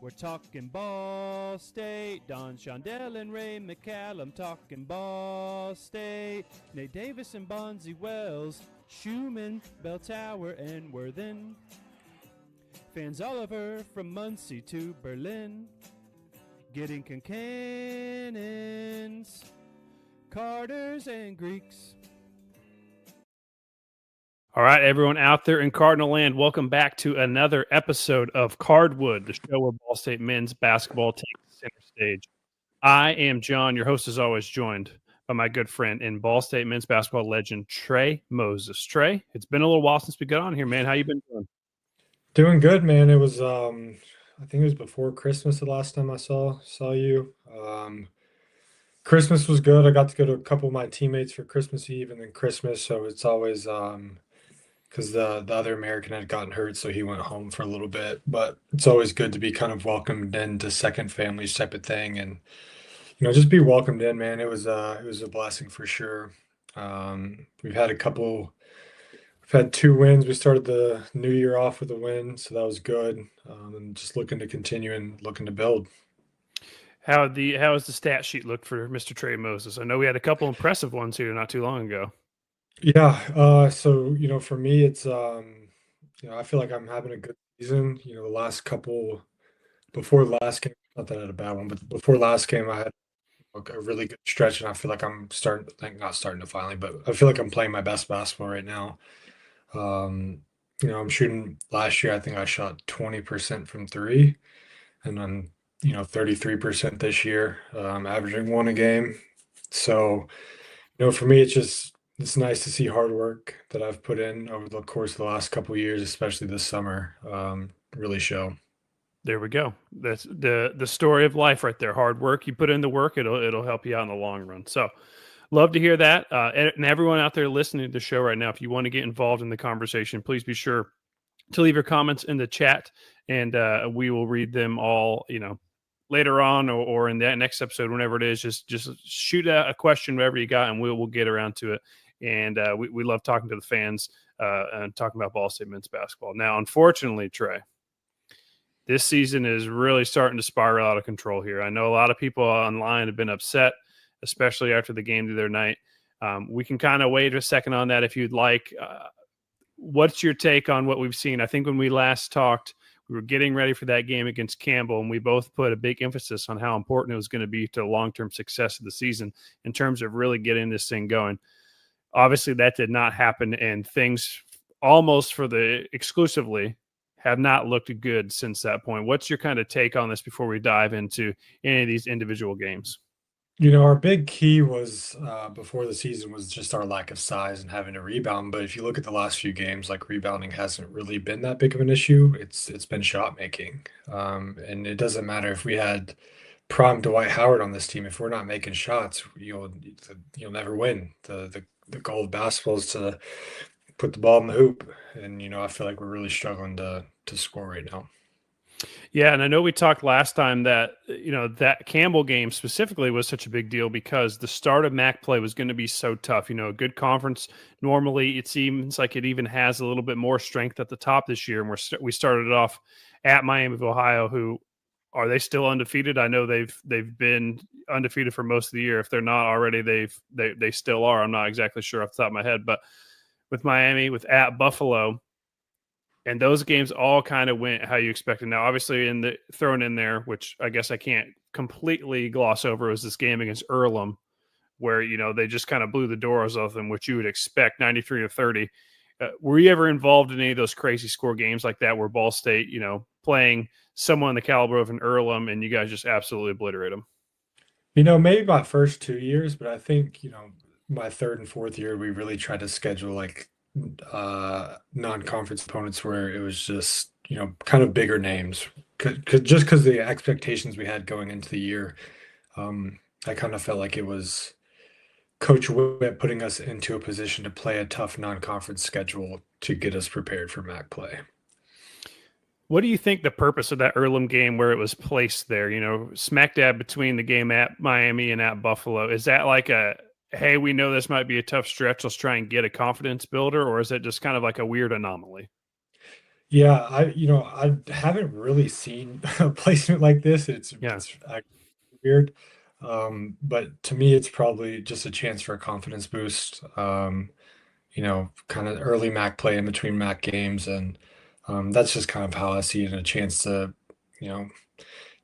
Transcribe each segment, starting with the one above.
We're talking Ball State, Don Shondell and Ray McCallum talking Ball State, Nate Davis and Bonzi Wells, Schumann, Bell Tower and Worthen, Fans Oliver from Muncie to Berlin, getting Concannons, Carters and Greeks. All right, everyone out there in Cardinal land, welcome back to another episode of Cardwood, the show where Ball State men's basketball takes center stage. I am John, your host, as always, joined by my good friend and Ball State men's basketball legend, Trey Moses. Trey, it's been a little while since we got on here, man. How you been doing? Doing good, man. It was I think it was before Christmas the last time I saw you. Christmas was good. I got to go to a couple of my teammates for Christmas Eve and then Christmas, so it's always because the other American had gotten hurt, so he went home for a little bit. But it's always good to be kind of welcomed into second families type of thing, and just be welcomed in, man. It was a blessing for sure. We've had we've had 2 wins. We started the new year off with a win, so that was good. And just looking to continue and looking to build. How has the stat sheet looked for Mr. Trey Moses? I know we had a couple impressive ones here not too long ago. Yeah. So for me, it's I feel like I'm having a good season. The last couple before last game, not that I had a bad one, but before last game, I had a really good stretch, and I feel like I'm starting, like not starting to finally, but I feel like I'm playing my best basketball right now. Um, I'm shooting last year, I think I shot 20% from three, and then 33% this year, averaging one a game. So, for me, it's nice to see hard work that I've put in over the course of the last couple of years, especially this summer, really show. There we go. That's the story of life right there. Hard work. You put in the work, it'll help you out in the long run. So love to hear that. And everyone out there listening to the show right now, if you want to get involved in the conversation, please be sure to leave your comments in the chat, and we will read them all, later on or in that next episode, whenever it is. Just shoot a question, whatever you got, and we'll get around to it. And we love talking to the fans and talking about Ball State men's basketball. Now, unfortunately, Trey, this season is really starting to spiral out of control here. I know a lot of people online have been upset, especially after the game the other night. We can kind of wait a second on that if you'd like. What's your take on what we've seen? I think when we last talked, we were getting ready for that game against Campbell, and we both put a big emphasis on how important it was going to be to the long-term success of the season in terms of really getting this thing going. Obviously, that did not happen, and things almost exclusively have not looked good since that point. What's your kind of take on this before we dive into any of these individual games? Our big key was before the season was just our lack of size and having to rebound. But if you look at the last few games, like rebounding hasn't really been that big of an issue. It's been shot making, and it doesn't matter if we had prime Dwight Howard on this team. If we're not making shots, you'll never win. The goal of basketball is to put the ball in the hoop, and I feel like we're really struggling to score right now. Yeah, and I know we talked last time that that Campbell game specifically was such a big deal because the start of MAC play was going to be so tough. A good conference, normally it seems like it even has a little bit more strength at the top this year, and we started off at Miami of Ohio, who are they still undefeated? I know they've been undefeated for most of the year. If they're not already, they still are. I'm not exactly sure off the top of my head, but with Miami, with at Buffalo. And those games all kind of went how you expected. Now, obviously, thrown in there, which I guess I can't completely gloss over, was this game against Earlham, where they just kind of blew the doors off them, which you would expect, 93-30. Were you ever involved in any of those crazy score games like that, where Ball State, playing someone the caliber of an Earlham, and you guys just absolutely obliterate them? Maybe my first 2 years, but I think my third and fourth year, we really tried to schedule like non-conference opponents where it was just kind of bigger names, just because the expectations we had going into the year. I kind of felt like it was Coach Witt putting us into a position to play a tough non-conference schedule to get us prepared for MAC play. What do you think the purpose of that Earlham game where it was placed there, smack dab between the game at Miami and at Buffalo? Is that like hey, we know this might be a tough stretch, let's try and get a confidence builder, or is it just kind of like a weird anomaly? Yeah, I haven't really seen a placement like this. Yeah. It's actually weird. But to me, it's probably just a chance for a confidence boost. Kind of early MAC play in between MAC games, and that's just kind of how I see it, a chance to, you know,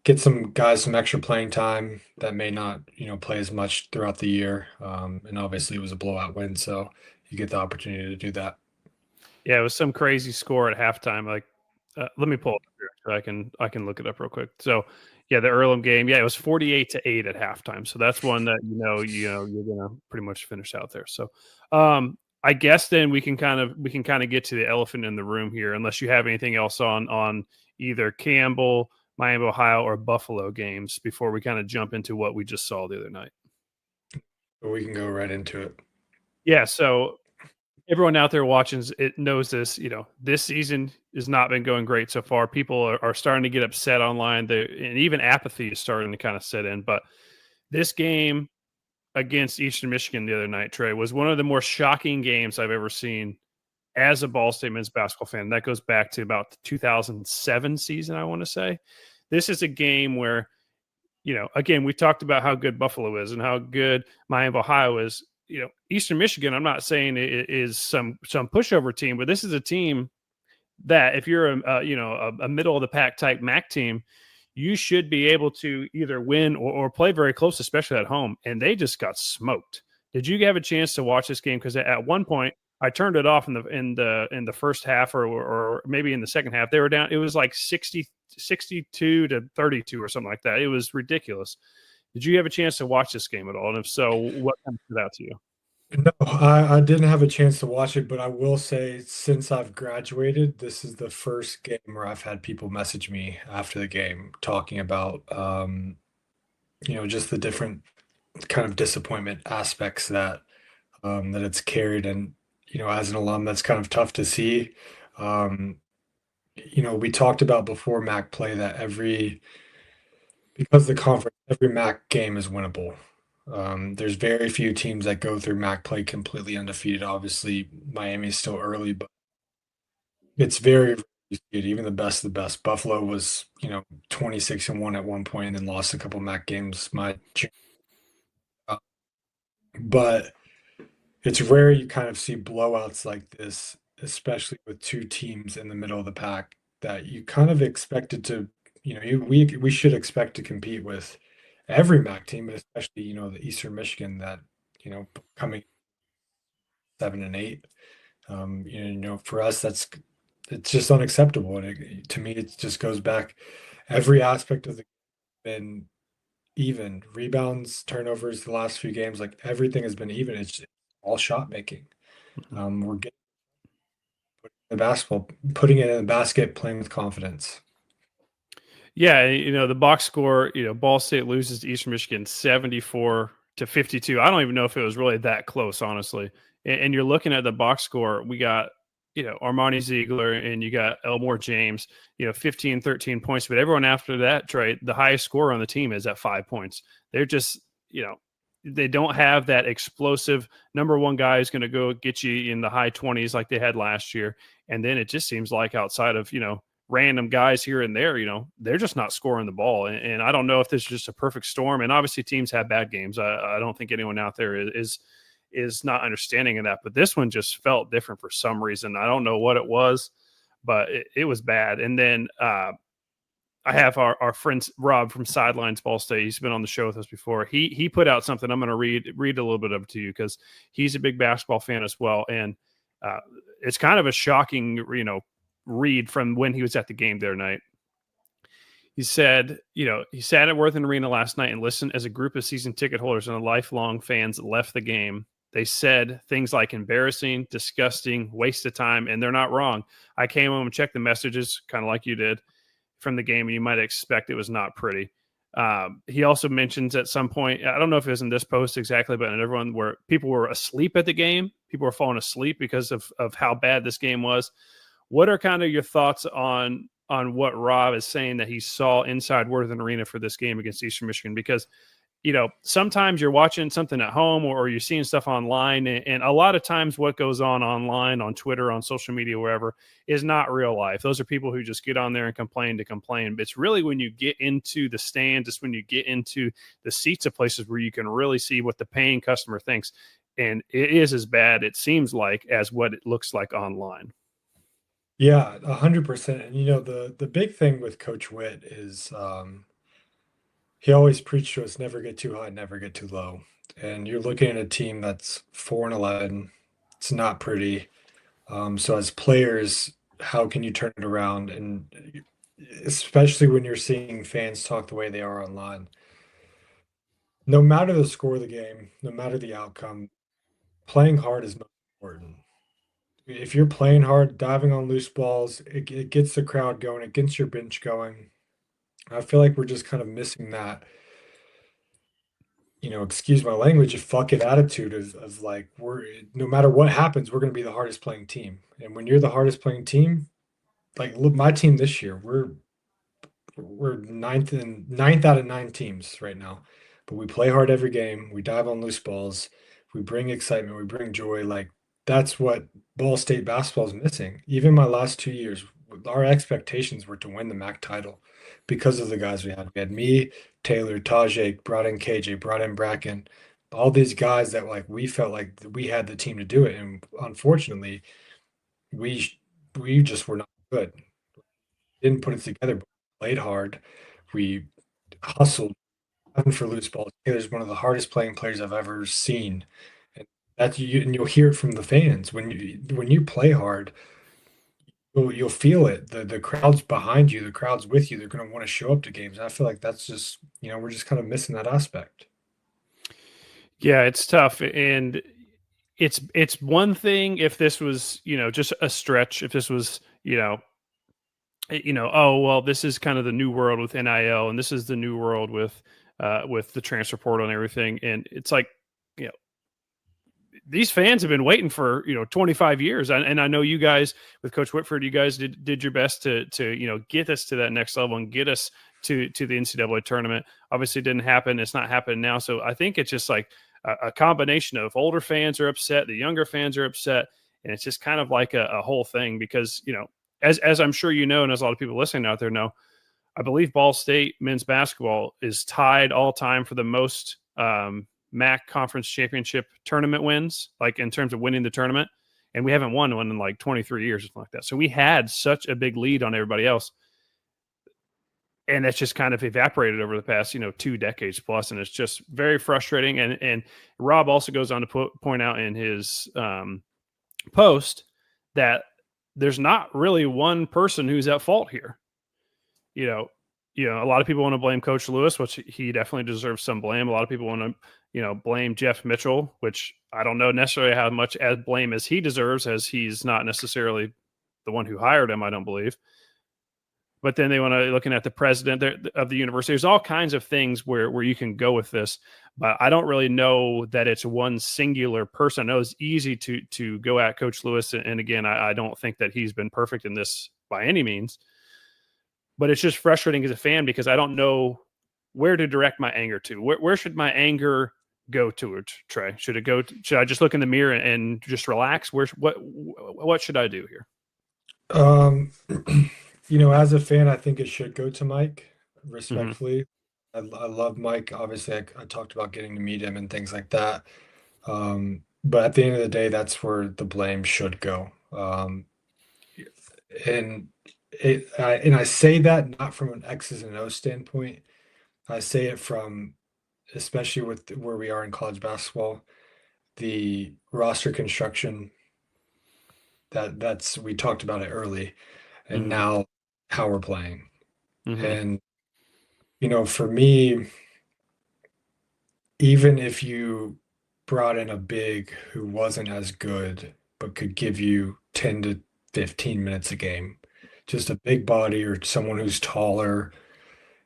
get some guys some extra playing time that may not, play as much throughout the year. And obviously it was a blowout win, so you get the opportunity to do that. Yeah, it was some crazy score at halftime. Like, let me pull it up here so I can look it up real quick. So, yeah, the Earlham game, yeah, it was 48-8 at halftime. So that's one that you're gonna pretty much finish out there. So, I guess then we can kind of get to the elephant in the room here, unless you have anything else on either Campbell, Miami, Ohio, or Buffalo games before we kind of jump into what we just saw the other night. But we can go right into it. Yeah, so everyone out there watching it knows this. This season has not been going great so far. People are starting to get upset online, and even apathy is starting to kind of set in. But this game against Eastern Michigan the other night, Trey, was one of the more shocking games I've ever seen as a Ball State men's basketball fan. That goes back to about the 2007 season, I want to say. This is a game where, again, we talked about how good Buffalo is and how good Miami, Ohio is. Eastern Michigan, I'm not saying it is some pushover team, but this is a team that if you're a middle of the pack type MAC team, you should be able to either win or play very close, especially at home. And they just got smoked. Did you have a chance to watch this game? Because at one point I turned it off in the first half or maybe in the second half. They were down. It was like 62-32 or something like that. It was ridiculous. Did you have a chance to watch this game at all? And if so, what kind of stood out to you? No, I didn't have a chance to watch it, but I will say since I've graduated, this is the first game where I've had people message me after the game talking about, just the different kind of disappointment aspects that it's carried. And, as an alum, that's kind of tough to see. Um, we talked about before MAC play that because the conference, every MAC game is winnable. There's very few teams that go through MAC play completely undefeated. Obviously, Miami's still early, but it's very, very good. Even the best of the best. Buffalo was, 26-1 at one point and then lost a couple MAC games but it's rare you kind of see blowouts like this, especially with two teams in the middle of the pack that you kind of expected to, we should expect to compete with every MAC team, but especially, the Eastern Michigan that, coming 7-8. For us, it's just unacceptable. And to me, it just goes back every aspect of the been even rebounds, turnovers, the last few games, like everything has been even. It's all shot making. We're getting the basketball, putting it in the basket, playing with confidence. Yeah, the box score, Ball State loses to Eastern Michigan 74-52. I don't even know if it was really that close, honestly. And you're looking at the box score, we got, Armani Ziegler and you got Elmore James, 15, 13 points. But everyone after that, Trey, the highest scorer on the team is at 5 points. They're just, they don't have that explosive number one guy who's going to go get you in the high 20s like they had last year. And then it just seems like outside of, random guys here and there, they're just not scoring the ball. And I don't know if this is just a perfect storm. And obviously teams have bad games. I don't think anyone out there is not understanding of that. But this one just felt different for some reason. I don't know what it was, but it was bad. And then I have our friend Rob from Sidelines Ball State. He's been on the show with us before. He put out something. I'm going to read a little bit of it to you because he's a big basketball fan as well. And it's kind of a shocking, read from when he was at the game the other night. He said, he sat at Worthen Arena last night and listened as a group of season ticket holders and lifelong fans left the game. They said things like embarrassing, disgusting, waste of time, and they're not wrong. I came home and checked the messages, kind of like you did, from the game, and you might expect it was not pretty. He also mentions at some point, I don't know if it was in this post exactly, but in everyone where people were asleep at the game, people were falling asleep because of how bad this game was. What are kind of your thoughts on what Rob is saying that he saw inside Worthen Arena for this game against Eastern Michigan? Because sometimes you're watching something at home or you're seeing stuff online. And a lot of times what goes on online, on Twitter, on social media, wherever, is not real life. Those are people who just get on there and complain to complain. But it's really when you get into the stands, it's when you get into the seats of places where you can really see what the paying customer thinks. And it is as bad, it seems like, as what it looks like online. Yeah, 100%. And the big thing with Coach Witt is he always preached to us never get too high, never get too low. And you're looking at a team that's 4-11. It's not pretty. So as players, how can you turn it around? And especially when you're seeing fans talk the way they are online. No matter the score of the game, no matter the outcome, playing hard is most important. If you're playing hard, diving on loose balls, it gets the crowd going, it gets your bench going. I feel like we're just kind of missing that, excuse my language, a fuck it attitude of like, we're no matter what happens, we're going to be the hardest playing team. And when you're the hardest playing team, like look, my team this year, we're ninth out of 9 teams right now, but we play hard every game. We dive on loose balls. We bring excitement. We bring joy. Like that's what Ball State basketball is missing. Even my last 2 years, our expectations were to win the MAC title because of the guys we had. We had me, Taylor, Tajay, brought in KJ, brought in Bracken, all these guys that like we felt like we had the team to do it, and unfortunately, we we just were not good. Didn't put it together, but played hard. We hustled for loose balls. Taylor's one of the hardest playing players I've ever seen. And that's you, and you'll hear it from the fans when you play hard. You'll feel it. The crowd's behind you. The crowd's with you. They're going to want to show up to games. And I feel like that's just we're just kind of missing that aspect. Yeah, it's tough. And it's one thing if this was, just a stretch, if this was, oh well, this is kind of the new world with NIL, and this is the new world with the transfer portal and everything. And it's like, you know, these fans have been waiting for 25 years, and I know you guys with Coach Whitford, you guys did your best to get us to that next level and get us to the NCAA tournament. Obviously, it didn't happen. It's not happening now. So I think it's just like a combination of older fans are upset, the younger fans are upset, and it's just kind of like a whole thing because as I'm sure you know, and as a lot of people listening out there know, I believe Ball State men's basketball is tied all time for the most MAC conference championship tournament wins, like in terms of winning the tournament. And we haven't won one in like 23 years or something like that. So we had such a big lead on everybody else. And that's just kind of evaporated over the past, 2 decades plus. And it's just very frustrating. And Rob also goes on to point out in his post that there's not really one person who's at fault here. A lot of people want to blame Coach Lewis, which he definitely deserves some blame. A lot of people want to, blame Jeff Mitchell, which I don't know necessarily how much as blame as he deserves, as he's not necessarily the one who hired him, I don't believe. But then they want to looking at the president of the university. There's all kinds of things where you can go with this, but I don't really know that it's one singular person. I know it's easy to go at Coach Lewis, and again, I don't think that he's been perfect in this by any means. But it's just frustrating as a fan because I don't know where to direct my anger to. Where should my anger go to, Trey? Should I just look in the mirror and just relax? What should I do here? As a fan, I think it should go to Mike, respectfully. I love Mike. Obviously, I talked about getting to meet him and things like that. But at the end of the day, that's where the blame should go. And I say that not from an X's and O's standpoint. I say it from, especially with where we are in college basketball, the roster construction. That's we talked about it early, and now how we're playing. And for me, even if you brought in a big who wasn't as good but could give you 10 to 15 minutes a game, just a big body or someone who's taller,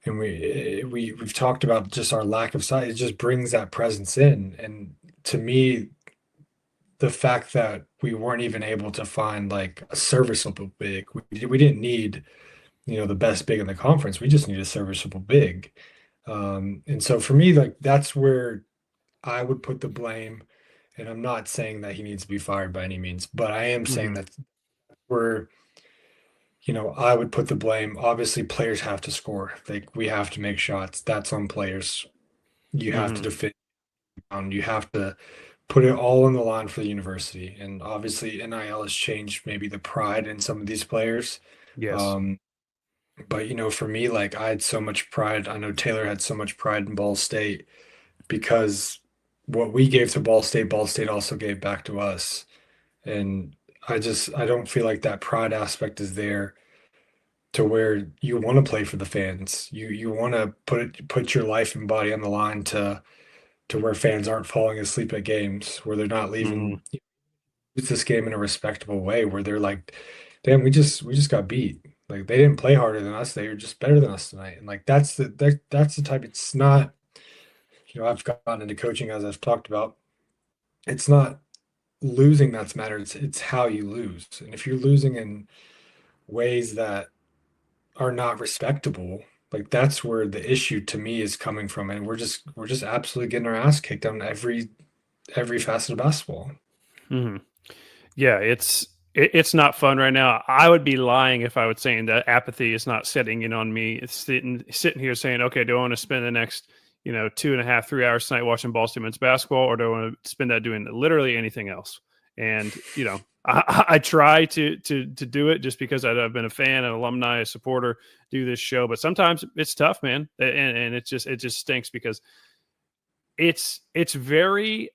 and we've talked about just our lack of size, it just brings that presence in. And to me, the fact that we weren't even able to find like a serviceable big, we didn't need the best big in the conference. We just need a serviceable big. And so for me, like that's where I would put the blame. And I'm not saying that he needs to be fired by any means, but I am saying Hmm. that where, I would put the blame. Obviously, players have to score. Like we have to make shots. That's on players. You have to Hmm. defend. You have to put it all on the line for the university. And obviously, NIL has changed maybe the pride in some of these players. Yes. Um, but for me, like I had so much pride. I know Taylor had so much pride in Ball State because what we gave to Ball State also gave back to us. And I don't feel like that pride aspect is there to where you want to play for the fans. You want to put your life and body on the line to where fans aren't falling asleep at games, where they're not Hmm. leaving this game in a respectable way, where they're like, damn, we just got beat. Like they didn't play harder than us, they were just better than us tonight. And like that's the type. It's not, I've gotten into coaching as I've talked about. It's not losing that's matter. It's how you lose. And if you're losing in ways that are not respectable, like that's where the issue to me is coming from. And we're just absolutely getting our ass kicked on every facet of basketball. Hmm. Yeah, it's not fun right now. I would be lying if I was saying that apathy is not setting in on me. It's sitting here saying, okay, do I want to spend the next 2.5, 3 hours tonight watching Ball State men's basketball, or do I want to spend that doing literally anything else? And I try to do it just because I've been a fan, an alumni, a supporter, do this show. But sometimes it's tough, man, and it just stinks because it's very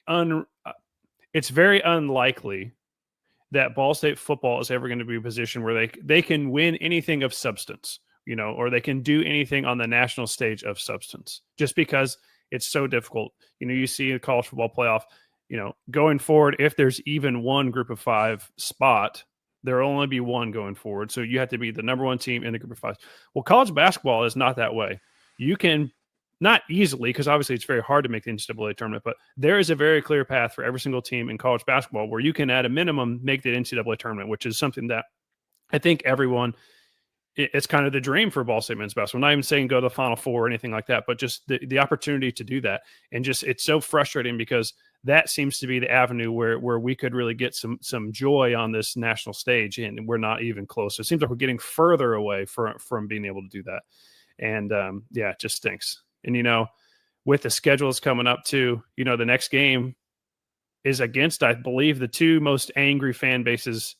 it's very unlikely that Ball State football is ever going to be a position where they can win anything of substance, or they can do anything on the national stage of substance, just because it's so difficult. You see a college football playoff, going forward, if there's even one group of five spot, there will only be one going forward. So you have to be the number one team in the group of five. Well, college basketball is not that way. You can not easily, because obviously it's very hard to make the NCAA tournament, but there is a very clear path for every single team in college basketball where you can, at a minimum, make the NCAA tournament, which is something that I think everyone, it's kind of the dream for Ball State men's basketball. I'm not even saying go to the Final Four or anything like that, but just the opportunity to do that. And just, it's so frustrating because that seems to be the avenue where we could really get some joy on this national stage, and we're not even close. It seems like we're getting further away from being able to do that. And yeah, it just stinks. And with the schedules coming up too, the next game is against, I believe, the two most angry fan bases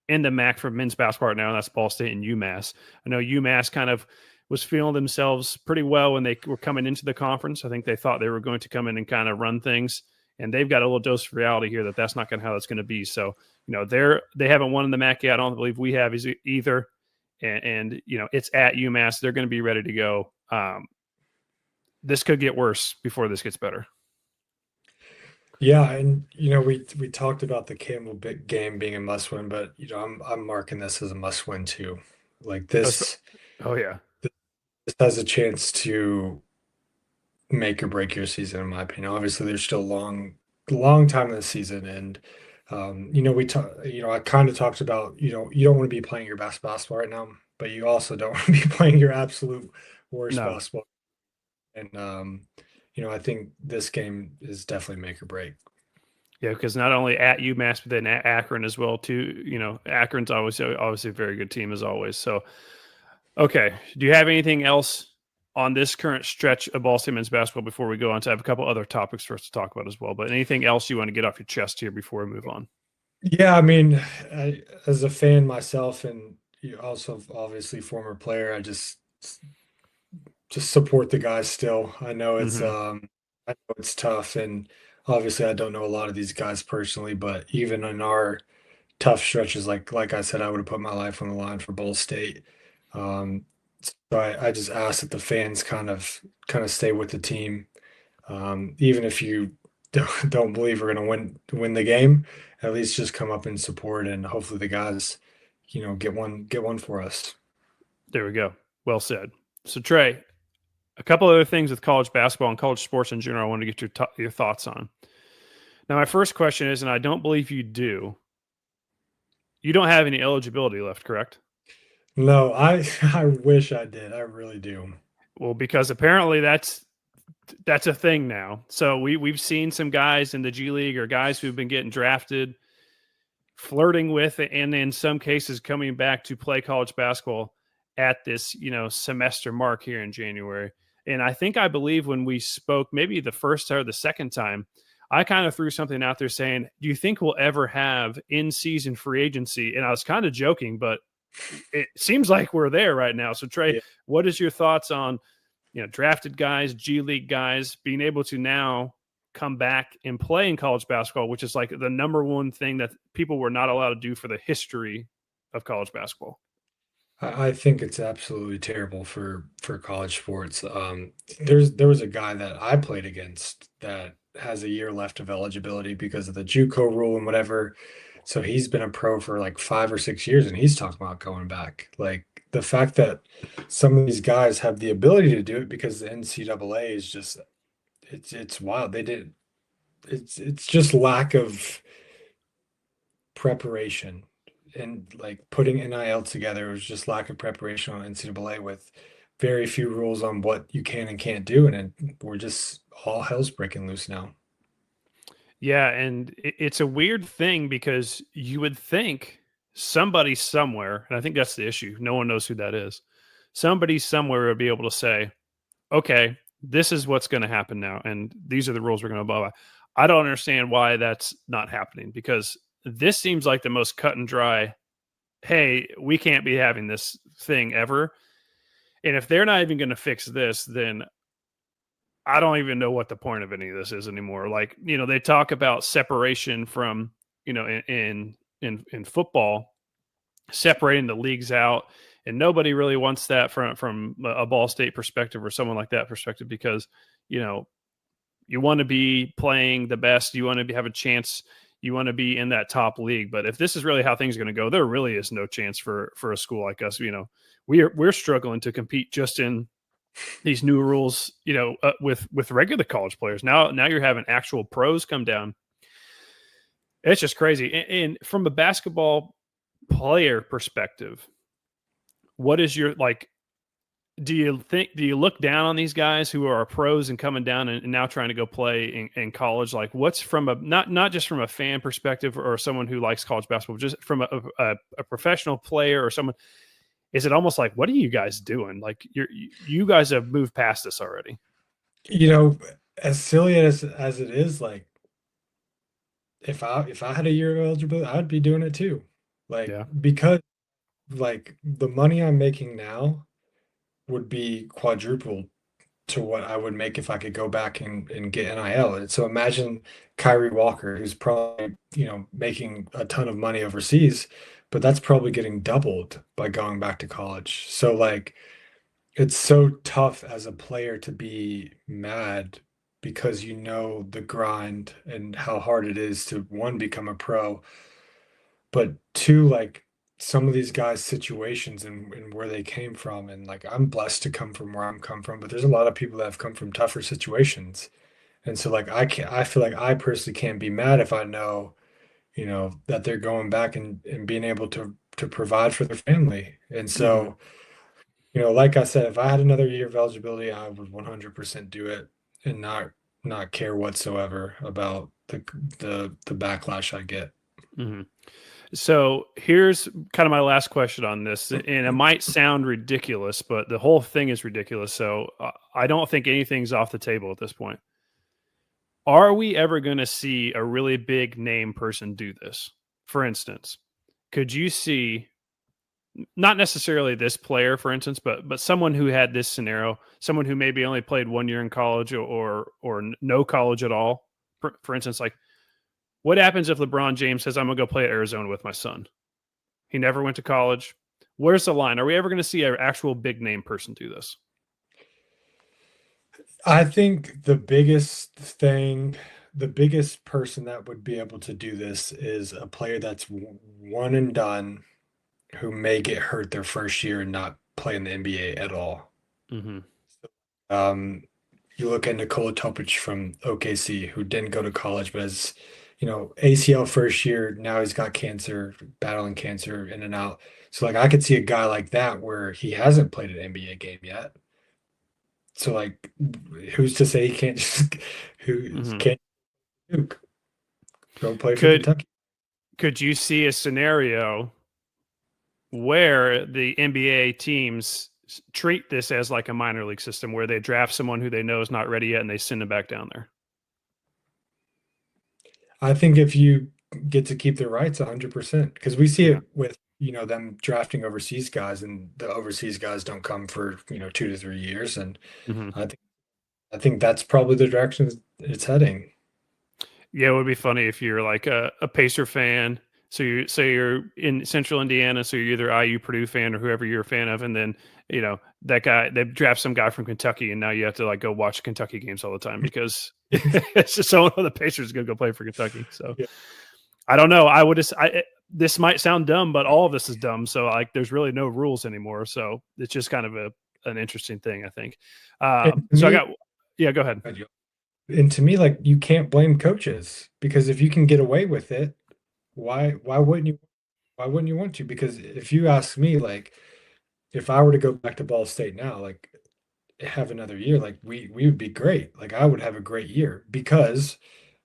in the MAC for men's basketball right now, and that's Ball State and UMass. I know UMass kind of was feeling themselves pretty well when they were coming into the conference. I think they thought they were going to come in and kind of run things, and they've got a little dose of reality here that that's not going to how that's going to be. So they haven't won in the MAC yet. I don't believe we have either, and it's at UMass. They're going to be ready to go. This could get worse before this gets better. Yeah, and we talked about the Campbell big game being a must win, but I'm marking this as a must win too. Like Oh yeah. this has a chance to make or break your season, in my opinion. Obviously, there's still a long time in the season, and we talk. I kind of talked about you don't want to be playing your best basketball right now, but you also don't want to be playing your absolute worst No. basketball. And I think this game is definitely make or break. Yeah, because not only at UMass, but then at Akron as well too. Akron's obviously a very good team as always. So, okay, do you have anything else on this current stretch of Ball State men's basketball before we go on? To have a couple other topics for us to talk about as well. But anything else you want to get off your chest here before we move on? Yeah, I mean, as a fan myself, and also obviously former player, I just support the guys still. Mm-hmm. I know it's tough, and obviously I don't know a lot of these guys personally, but even in our tough stretches, like I said, I would have put my life on the line for Ball State. Um, so I just ask that the fans kind of stay with the team. Even if you don't believe we're going to win the game, at least just come up and support, and hopefully the guys, get one for us. There we go. Well said. So Trey, a couple other things with college basketball and college sports in general, I want to get your thoughts on. Now, my first question is, and I don't believe you do. You don't have any eligibility left, correct? No, I I wish I did. I really do. Well, because apparently that's a thing now. So we've seen some guys in the G League or guys who've been getting drafted flirting with it, and in some cases coming back to play college basketball at this, semester mark here in January. And I believe when we spoke, maybe the first or the second time, I kind of threw something out there saying, do you think we'll ever have in-season free agency? And I was kind of joking, but it seems like we're there right now. So Trey, Yeah. what is your thoughts on, drafted guys, G League guys being able to now come back and play in college basketball, which is like the number one thing that people were not allowed to do for the history of college basketball? I think it's absolutely terrible for college sports. There was a guy that I played against that has a year left of eligibility because of the JUCO rule and whatever. So he's been a pro for like 5 or 6 years, and he's talking about going back. Like the fact that some of these guys have the ability to do it because the NCAA is just it's wild. They did it's just lack of preparation and like putting NIL together was just lack of preparation on NCAA with very few rules on what you can and can't do, and we're just all hell's breaking loose now. Yeah, and it's a weird thing because you would think somebody somewhere, and I think that's the issue. No one knows who that is. Somebody somewhere would be able to say, okay, this is what's going to happen now, and these are the rules we're going to abide by. I don't understand why that's not happening because this seems like the most cut and dry. Hey, we can't be having this thing ever. And if they're not even going to fix this, then I don't even know what the point of any of this is anymore. Like, they talk about separation from, in football, separating the leagues out, and nobody really wants that from a Ball State perspective or someone like that perspective because, you want to be playing the best, you want to have a chance, you want to be in that top league. But if this is really how things are going to go, there really is no chance for a school like us. We're struggling to compete just in these new rules, with regular college players. Now you're having actual pros come down. It's just crazy. And from a basketball player perspective, what is your like? Do you look down on these guys who are pros and coming down and now trying to go play in college? Like, what's from a not just from a fan perspective or someone who likes college basketball, just from a professional player or someone? Is it almost like, what are you guys doing? Like you guys have moved past this already. You know, as silly as it is, like if I had a year of eligibility, I'd be doing it too. Like Yeah. because like the money I'm making now would be quadrupled to what I would make if I could go back and get NIL. And so imagine Kyrie Walker, who's probably, making a ton of money overseas, but that's probably getting doubled by going back to college. So like it's so tough as a player to be mad because you know the grind and how hard it is to one become a pro, but two, like some of these guys' situations and where they came from. And like I'm blessed to come from where I'm come from, but there's a lot of people that have come from tougher situations. And so like I feel like I personally can't be mad if I know, that they're going back and being able to provide for their family. And Mm-hmm. so, like I said, if I had another year of eligibility, I would 100% do it and not care whatsoever about the backlash I get. Mm-hmm. So here's kind of my last question on this, and it might sound ridiculous, but the whole thing is ridiculous. So I don't think anything's off the table at this point. Are we ever going to see a really big name person do this? For instance, could you see not necessarily this player, for instance, but someone who had this scenario, someone who maybe only played 1 year in college or no college at all? For instance, like what happens if LeBron James says, "I'm gonna go play at Arizona with my son"? He never went to college. Where's the line? Are we ever going to see an actual big name person do this? I think the biggest person that would be able to do this is a player that's one and done who may get hurt their first year and not play in the NBA at all. Mm-hmm. Um, you look at Nikola Topic from OKC, who didn't go to college, but has, ACL first year. Now he's got cancer, battling cancer in and out. So like I could see a guy like that where he hasn't played an NBA game yet, So like, who's to say he can't just who Mhm. can't Duke go play for Could Kentucky? could you see a scenario where the NBA teams treat this as like a minor league system where they draft someone who they know is not ready yet and they send him back down there? I think if you get to keep the rights 100%, because we see Yeah. it with, them drafting overseas guys, and the overseas guys don't come for, 2 to 3 years. And Mhm. I think I think that's probably the direction it's heading. Yeah, it would be funny if you're like a Pacer fan. So you say you're in Central Indiana, so you're either IU, Purdue fan, or whoever you're a fan of, and then that guy they draft some guy from Kentucky, and now you have to like go watch Kentucky games all the time because it's just someone on the Pacers is going to go play for Kentucky. So Yeah. I don't know. I would just this might sound dumb, but all of this is dumb. So like, there's really no rules anymore. So it's just kind of an interesting thing, I think. And to So I me, got yeah, go ahead. like you can't blame coaches, because if you can get away with it, why wouldn't you? Why wouldn't you want to? Because if you ask me, like, if I were to go back to Ball State now, like, have another year, like, we would be great. Like, I would have a great year because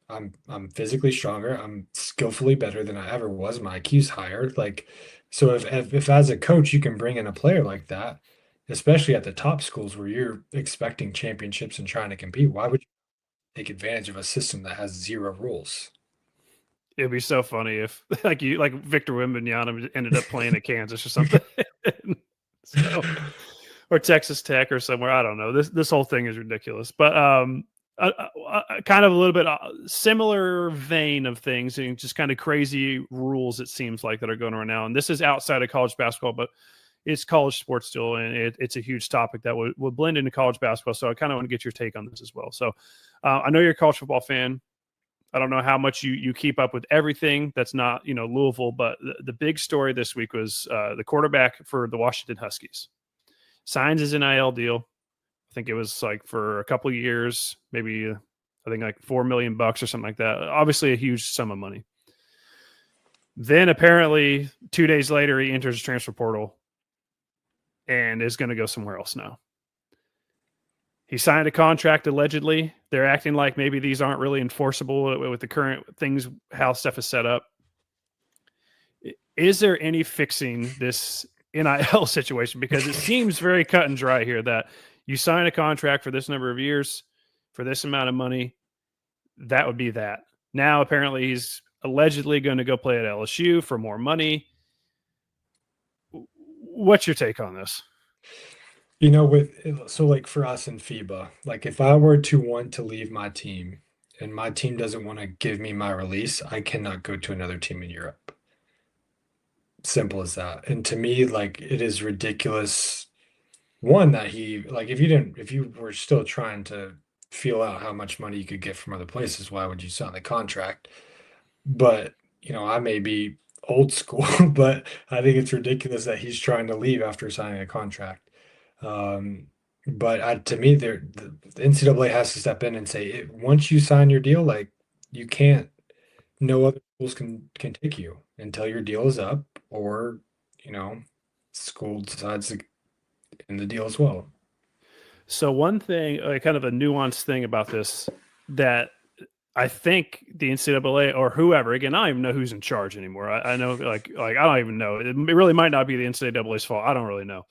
I'm physically stronger. I'm skillfully better than I ever was. My IQ's higher. Like, so if as a coach you can bring in a player like that, especially at the top schools where you're expecting championships and trying to compete, why would you take advantage of a system that has zero rules? It'd be so funny if like Victor Wembanyama ended up playing at Kansas or something. So or Texas Tech or somewhere. I don't know. This whole thing is ridiculous. But kind of a little bit similar vein of things and just kind of crazy rules it seems like that are going on now. And this is outside of college basketball, but it's college sports still, and it's a huge topic that would blend into college basketball. So I kind of want to get your take on this as well. So I know you're a college football fan. I don't know how much you keep up with everything that's not Louisville, but the big story this week was the quarterback for the Washington Huskies signs his NIL deal. I think it was like for a couple of years, maybe I think like $4 million or something like that. Obviously, a huge sum of money. Then apparently 2 days later, he enters the transfer portal and is going to go somewhere else now. He signed a contract allegedly. They're acting like maybe these aren't really enforceable with the current things, how stuff is set up. Is there any fixing this NIL situation? Because it seems very cut and dry here that you sign a contract for this number of years for this amount of money. That would be that. Now, apparently, he's allegedly going to go play at LSU for more money. What's your take on this? So like for us in FIBA, like if I were to want to leave my team and my team doesn't want to give me my release, I cannot go to another team in Europe. Simple as that. And to me, like, it is ridiculous. One, that if you were still trying to feel out how much money you could get from other places, why would you sign the contract? But, I may be old school, but I think it's ridiculous that he's trying to leave after signing a contract. Um, but to me, the NCAA has to step in and say, once you sign your deal, like, you can't, no other schools can take you until your deal is up, or, you know, school decides to end the deal as well. So one thing, kind of a nuanced thing about this that I think the NCAA or whoever, again, I don't even know who's in charge anymore. I know like I don't even know. It really might not be the NCAA's fault. I don't really know.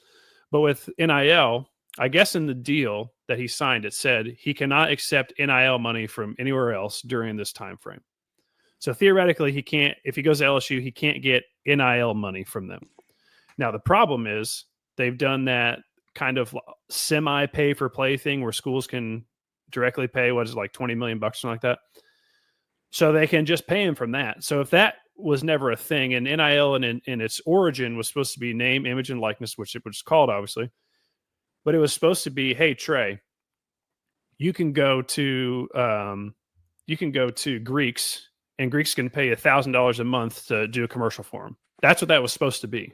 But with NIL, I guess in the deal that he signed, it said he cannot accept NIL money from anywhere else during this time frame. So theoretically, he can't. If he goes to LSU, he can't get NIL money from them. Now the problem is they've done that kind of semi pay for play thing where schools can directly pay what is it, like $20 million, something like that. So they can just pay him from that. So if that was never a thing, and NIL in its origin was supposed to be name, image, and likeness, which it was called, obviously, but it was supposed to be, hey Trey, you can go to Greeks, and Greeks can pay $1,000 a month to do a commercial for them. That's what that was supposed to be.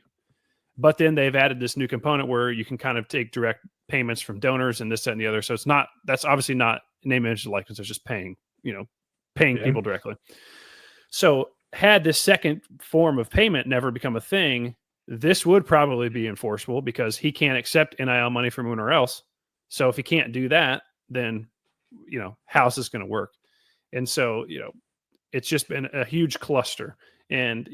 But then they've added this new component where you can kind of take direct payments from donors and this, that, and the other. So that's obviously not name, image, and likeness. It's just paying people directly. So had this second form of payment never become a thing, this would probably be enforceable because he can't accept NIL money from anywhere else. So if he can't do that, then, how's this going to work? And so, it's just been a huge cluster. And,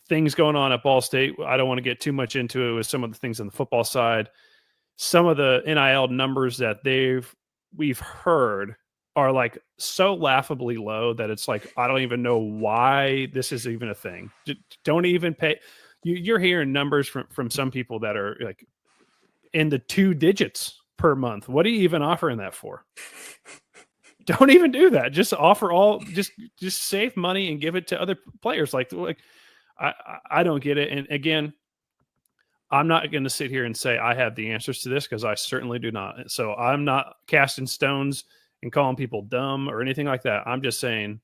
things going on at Ball State. I don't want to get too much into it with some of the things on the football side. Some of the NIL numbers that we've heard are like so laughably low that it's like, I don't even know why this is even a thing. Don't even pay. You're hearing numbers from some people that are like in the 2 digits per month. What are you even offering that for? Don't even do that. Just offer just save money and give it to other players. Like I don't get it. And again, I'm not going to sit here and say I have the answers to this, because I certainly do not. So I'm not casting stones and calling people dumb or anything like that. I'm just saying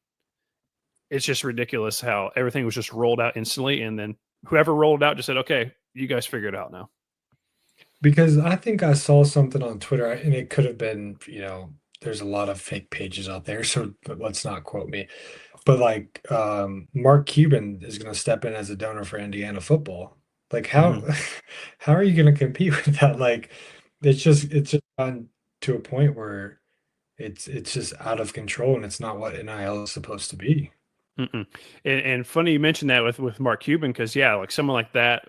it's just ridiculous how everything was just rolled out instantly. And then whoever rolled it out just said, okay, you guys figure it out now. Because I think I saw something on Twitter, and it could have been, there's a lot of fake pages out there, so let's not quote me. But like Mark Cuban is going to step in as a donor for Indiana football. Like how how are you going to compete with that? Like it's just gotten to a point where it's just out of control, and it's not what NIL is supposed to be. And funny you mentioned that with Mark Cuban, because like someone like that,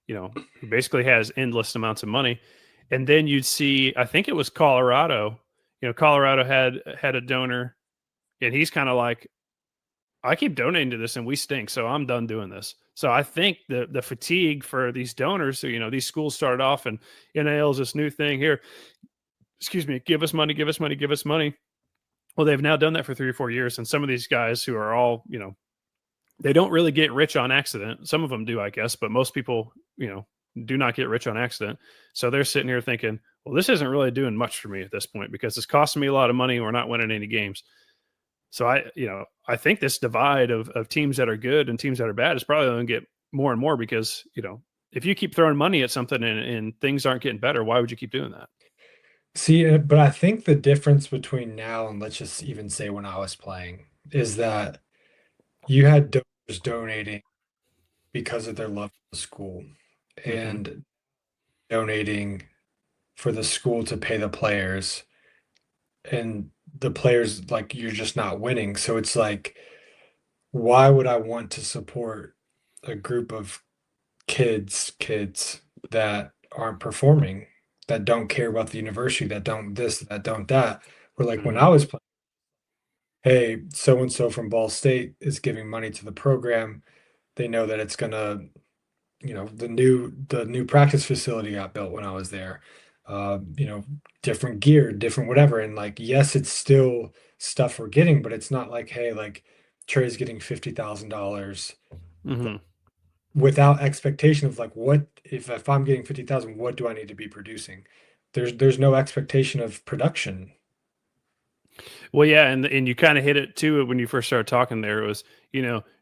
who basically has endless amounts of money, and then you'd see, I think it was Colorado. Colorado had a donor, and he's kind of like, I keep donating to this and we stink, so I'm done doing this. So I think the fatigue for these donors, so, these schools started off and NIL is this new thing here. Excuse me, give us money, give us money, give us money. Well, they've now done that for 3 or 4 years. And some of these guys who are all, they don't really get rich on accident. Some of them do, I guess, but most people, do not get rich on accident. So they're sitting here thinking, well, this isn't really doing much for me at this point, because it's costing me a lot of money and we're not winning any games. So I think this divide of teams that are good and teams that are bad is probably going to get more and more, because, if you keep throwing money at something and things aren't getting better, why would you keep doing that? See, but I think the difference between now and, let's just even say, when I was playing, is that you had donors donating because of their love for the school, and donating for the school to pay the players, and the players, like, you're just not winning. So it's like, why would I want to support a group of kids that aren't performing, that don't care about the university, that don't this, that don't that? Or like when I was playing, hey, so and so from Ball State is giving money to the program. They know that it's gonna, the new practice facility got built when I was there. Different gear, different whatever. And like, yes, it's still stuff we're getting, but it's not like, hey, like Trey's getting $50,000 without expectation of like, what if I'm getting 50,000, what do I need to be producing? There's no expectation of production. Well, yeah, and you kind of hit it too when you first started talking there. It was,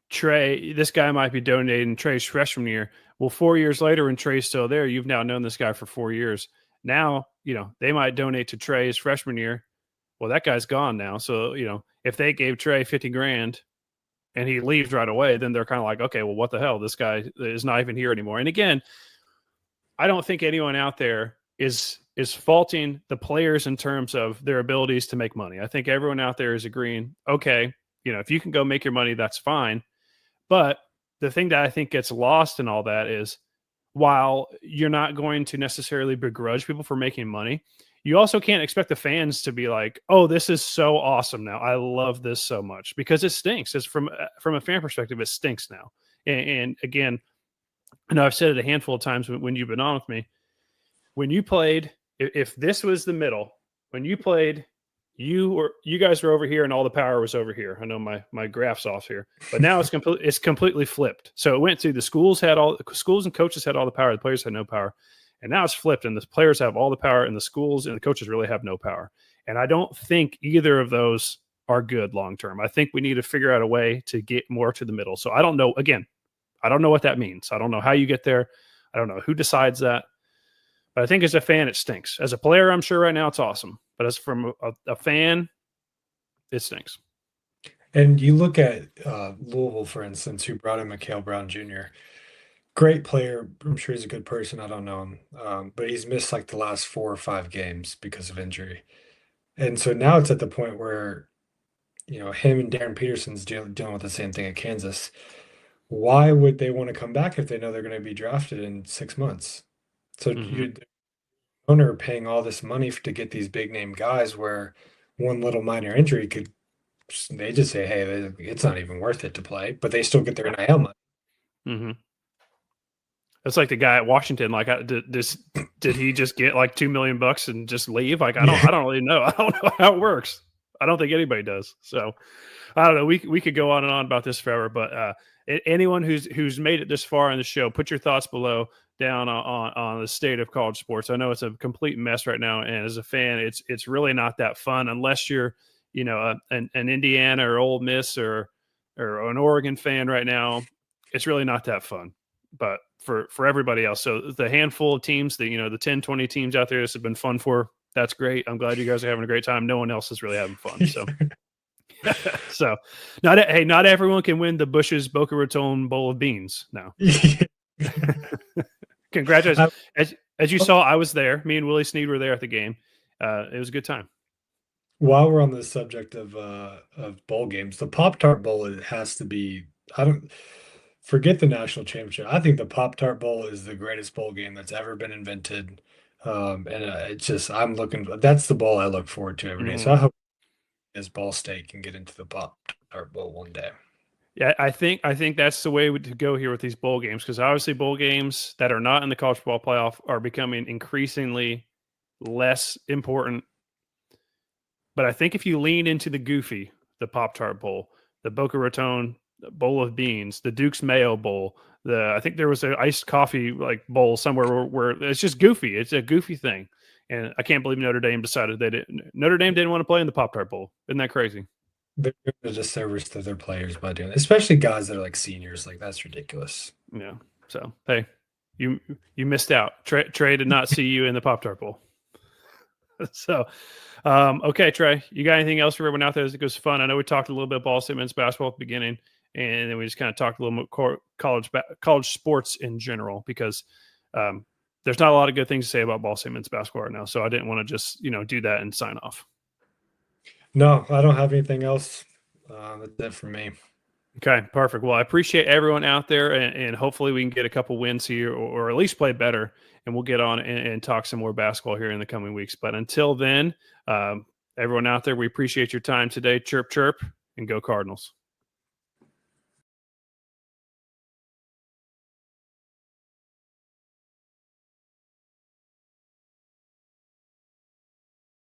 Trey, this guy might be donating Trey's freshman year. Well, 4 years later, when Trey's still there, you've now known this guy for 4 years. Now, they might donate to Trey's freshman year. Well, that guy's gone now. So, if they gave Trey 50 grand and he leaves right away, then they're kind of like, okay, well, what the hell? This guy is not even here anymore. And again, I don't think anyone out there is faulting the players in terms of their abilities to make money. I think everyone out there is agreeing, okay, if you can go make your money, that's fine. But the thing that I think gets lost in all that is, while you're not going to necessarily begrudge people for making money, you also can't expect the fans to be like, oh, this is so awesome now. I love this so much, because it stinks. It's from a fan perspective, it stinks now. And again, I know I've said it a handful of times when you've been on with me. When you played, if this was the middle, when you played, you guys were over here and all the power was over here. I know my graph's off here, but now it's completely flipped. So it went to the schools and coaches had all the power, the players had no power. And now it's flipped, and the players have all the power, and the schools and the coaches really have no power. And I don't think either of those are good long term. I think we need to figure out a way to get more to the middle. So I don't know. Again, I don't know what that means. I don't know how you get there. I don't know who decides that. But I think as a fan, it stinks. As a player, I'm sure right now it's awesome. But as from a fan, it stinks. And you look at Louisville, for instance, who brought in Mikhail Brown Jr. great player. I'm sure he's a good person. I don't know him, but he's missed like the last 4 or 5 games because of injury. And so now it's at the point where, him and Darren Peterson's dealing with the same thing at Kansas. Why would they want to come back if they know they're going to be drafted in 6 months? So Hmm. the owner paying all this money to get these big name guys where one little minor injury could, they just say, hey, it's not even worth it to play, but they still get their NIL money. Hmm. It's like the guy at Washington. Like, did he just get like $2 million and just leave? Like, I Yeah. don't really know. I don't know how it works. I don't think anybody does. So, I don't know. We could go on and on about this forever, but anyone who's made it this far in the show, put your thoughts below down on the state of college sports. I know it's a complete mess right now, and as a fan, it's really not that fun unless you're an Indiana or Ole Miss or an Oregon fan right now. It's really not that fun. But for everybody else, so the handful of teams, the 10, 20 teams out there, this has been fun for. That's great. I'm glad you guys are having a great time. No one else is really having fun. So. So, not everyone can win the Bush's Boca Raton Bowl of Beans. No, congratulations. As you saw, I was there. Me and Willie Snead were there at the game. It was a good time. While we're on the subject of bowl games, the Pop Tart Bowl, it has to be. I don't forget the national championship. I think the Pop Tart Bowl is the greatest bowl game that's ever been invented. And it's just I'm looking. That's the bowl I look forward to every day. So Mm-hmm. I hope as Ball State can get into the Pop Tart Bowl one day. Yeah, I think that's the way to go here with these bowl games, because obviously bowl games that are not in the college football playoff are becoming increasingly less important. But I think if you lean into the goofy, the Pop Tart Bowl, the Boca Raton Bowl of Beans, the Duke's Mayo Bowl, I think there was an iced coffee like bowl somewhere where it's just goofy. It's a goofy thing, and I can't believe Notre Dame decided they didn't. Notre Dame didn't want to play in the Pop Tart Bowl. Isn't that crazy? They're doing a disservice to their players by doing it, especially guys that are like seniors. Like that's ridiculous. Yeah. So hey, you missed out. Trey did not see you in the Pop Tart Bowl. So, okay, Trey, you got anything else for everyone out there? It was fun. I know we talked a little bit Ball State men's basketball at the beginning, and then we just kind of talked a little bit college sports in general, because there's not a lot of good things to say about Ball State men's basketball right now. So I didn't want to just do that and sign off. No, I don't have anything else. That's it for me. Okay, perfect. Well, I appreciate everyone out there, and hopefully we can get a couple wins here, or at least play better, and we'll get on and talk some more basketball here in the coming weeks. But until then, everyone out there, we appreciate your time today. Chirp, chirp, and go Cardinals.